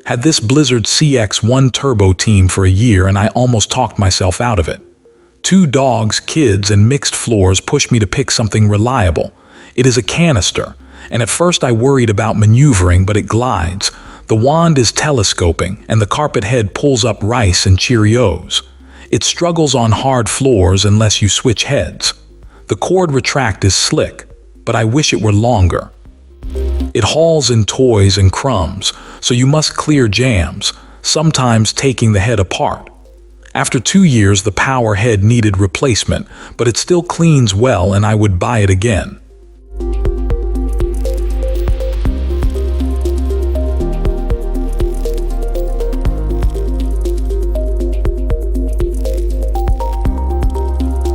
Had this Blizzard CX1 turbo team for a year and I almost talked myself out of it. 2 dogs, kids, and mixed floors pushed me to pick something reliable. It is a canister, and at first I worried about maneuvering, but it glides. The wand is telescoping, and the carpet head pulls up rice and Cheerios. It struggles on hard floors unless you switch heads. The cord retract is slick, but I wish it were longer. It hauls in toys and crumbs, so you must clear jams, sometimes taking the head apart. After 2 years, the power head needed replacement, but it still cleans well and I would buy it again.